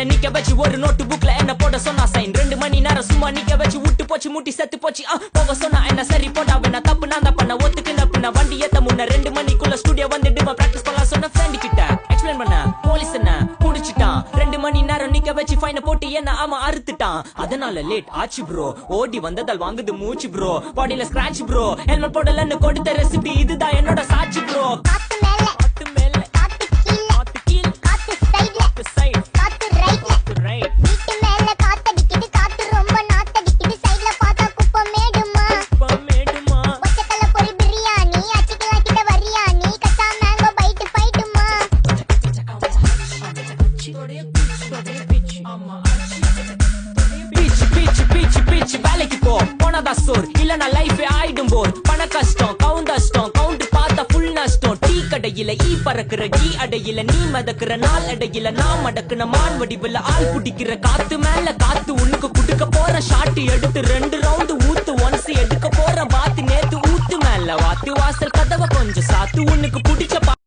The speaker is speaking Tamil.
என்ன நிக்க வச்சு ஒரு நோட்டு புக்ல என்ன போட சொன்னா சைன் 2 மணி நேரம் சும்மா நிக்க வச்சு விட்டு போச்சு முட்டி செத்து போச்சு போக சொன்னா என்ன சரி போட்டா வேணா தப்பு நான் தான் பண்ண ஒத்துக்கு நப்புன வண்டி ஏத்த முன்ன 2 மணிக்குள்ள ஸ்டுடியோ வந்துட்டு பிராக்டிஸ் பண்ணலாம் சொன்ன ஃப்ரெண்ட் கிட்ட எக்ஸ்பிளைன் பண்ண போலீஸ் என்ன புடிச்சிட்டான் 2 மணி நேரம் நிக்க வச்சு ஃபைன போட்டு என்ன அவன் அறுத்துட்டான் அதனால லேட் ஆச்சு ப்ரோ ஓடி வந்ததால் வாங்குது மூச்சு ப்ரோ பாடியில ஸ்கிராட்ச் ப்ரோ ஹெல்மெட் போடலன்னு கொடுத்த ரெசிபி இதுதான் என்னோட சாட்சி ப்ரோ வேலைக்கு போ போனதா சோர் இல்லனா லைஃபே ஆயிடும் போர் பண கஷ்டம் கவுண்ட் பார்த்தா ஃபுல் நஷ்டம் டீ கடையில ஈ பறக்குற கீ அடையில நீ மதக்குற நாள் அடையில நான் மடக்குன மான் வடிவுல ஆள் புடிக்கிற காத்து மேல காத்து உனக்கு குடுக்க போற ஷாட்டு எடுத்து 2